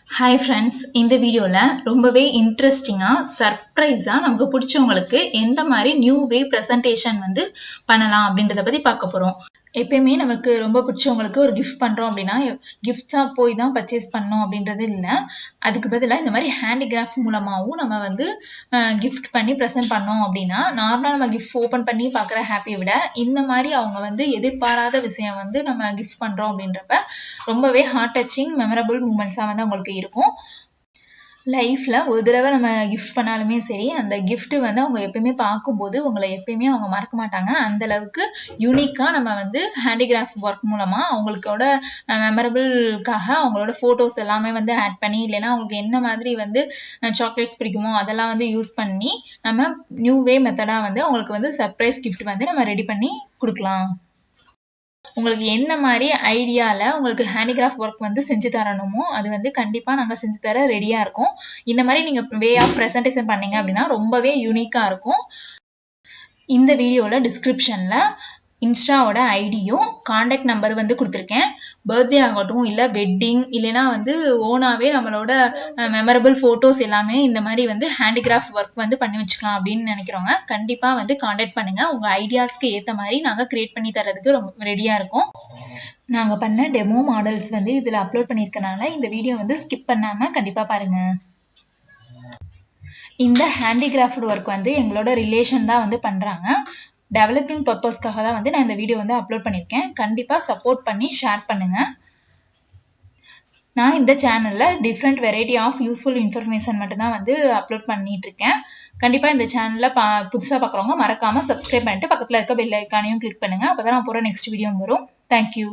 Hi friends, இந்த வீடியோவில் ரொம்பவே இன்ட்ரெஸ்டிங்காக சர்ப்ரைஸாக நமக்கு பிடிச்சவங்களுக்கு எந்த மாதிரி நியூ வே ப்ரெசன்டேஷன் வந்து பண்ணலாம் அப்படின்றத பற்றி பார்க்க போகிறோம். எப்பயுமே நமக்கு ரொம்ப பிடிச்சவங்களுக்கு ஒரு கிஃப்ட் பண்ணுறோம் அப்படின்னா கிஃப்ட்ஸாக போய் தான் பர்ச்சேஸ் பண்ணோம் அப்படின்றது இல்லை. அதுக்கு பதிலாக இந்த மாதிரி ஹேண்டிகிராஃப்ட் மூலமாகவும் நம்ம வந்து கிஃப்ட் பண்ணி ப்ரெசென்ட் பண்ணோம் அப்படின்னா நார்மலாக நம்ம கிஃப்ட் ஓப்பன் பண்ணி பார்க்குற ஹாப்பியை விட இந்த மாதிரி அவங்க வந்து எதிர்பாராத விஷயம் வந்து நம்ம கிஃப்ட் பண்ணுறோம் அப்படின்றப்ப ரொம்பவே ஹார்ட் டச்சிங் மெமரபிள் மூமெண்ட்ஸாக வந்து அவங்களுக்கு இருக்கும். லைஃப்பில் ஒரு தடவை நம்ம கிஃப்ட் பண்ணாலுமே சரி, அந்த கிஃப்ட்டு வந்து அவங்க எப்பயுமே பார்க்கும்போது உங்களை எப்பயுமே அவங்க மறக்க மாட்டாங்க. அந்த அளவுக்கு யூனிக்காக நம்ம வந்து ஹேண்டிகிராஃப்ட் ஒர்க் மூலமாக அவங்களுக்கோட மெமரபிள்காக அவங்களோட ஃபோட்டோஸ் எல்லாமே வந்து ஆட் பண்ணி, இல்லைன்னா அவங்களுக்கு என்ன மாதிரி வந்து சாக்லேட்ஸ் பிடிக்குமோ அதெல்லாம் வந்து யூஸ் பண்ணி நம்ம நியூ வே மெத்தடாக வந்து அவங்களுக்கு வந்து சர்ப்ரைஸ் கிஃப்ட் வந்து நம்ம ரெடி பண்ணி கொடுக்கலாம். உங்களுக்கு என்ன மாதிரி ஐடியாவில் உங்களுக்கு ஹேண்டிகிராஃப்ட் ஒர்க் வந்து செஞ்சு தரணுமோ அது வந்து கண்டிப்பாக நாங்கள் செஞ்சு தர ரெடியாக இருக்கோம். இந்த மாதிரி நீங்கள் வே ஆஃப் ப்ரெசன்டேஷன் பண்ணீங்க அப்படின்னா ரொம்பவே யூனிக்காக இருக்கும். இந்த வீடியோவில் டிஸ்கிரிப்ஷனில் இன்ஸ்டாவோட ஐடியும் காண்டாக்ட் நம்பர் வந்து கொடுத்துருக்கேன். பர்த்டே ஆகட்டும், இல்லை வெட்டிங், இல்லைனா வந்து ஓனாகவே நம்மளோட மெமரபிள் ஃபோட்டோஸ் எல்லாமே இந்த மாதிரி வந்து ஹேண்டிகிராஃப்ட் ஒர்க் வந்து பண்ணி வச்சுக்கலாம் அப்படின்னு நினைக்கிறவங்க கண்டிப்பாக வந்து காண்டாக்ட் பண்ணுங்கள். உங்கள் ஐடியாஸ்க்கு ஏற்ற மாதிரி நாங்கள் க்ரியேட் பண்ணி தரதுக்கு ரொம்ப ரெடியாக இருக்கோம். நாங்கள் பண்ண டெமோ மாடல்ஸ் வந்து இதில் அப்லோட் பண்ணியிருக்கனால இந்த வீடியோ வந்து ஸ்கிப் பண்ணாமல் கண்டிப்பாக பாருங்கள். இந்த ஹேண்டிகிராஃப்ட் ஒர்க் வந்து எங்களோட ரிலேஷன் தான் வந்து பண்ணுறாங்க. டெவலப்பிங் பர்பஸ்க்காக தான் வந்து நான் இந்த வீடியோ வந்து அப்லோட் பண்ணியிருக்கேன். கண்டிப்பாக சப்போர்ட் பண்ணி ஷேர் பண்ணுங்கள். நான் இந்த சேனலில் different variety of useful information மட்டும்தான் வந்து அப்லோட் பண்ணிகிட்ருக்கேன். கண்டிப்பாக இந்த சேனலில் புதுசாக பார்க்குறவங்க மறக்காமல் சப்ஸ்கிரைப் பண்ணிட்டு பக்கத்தில் இருக்க பெல் ஐக்கானையும் கிளிக் பண்ணுங்கள். அப்போ தான் நான் போகிற நெக்ஸ்ட் வீடியோ வரும். தேங்க்யூ.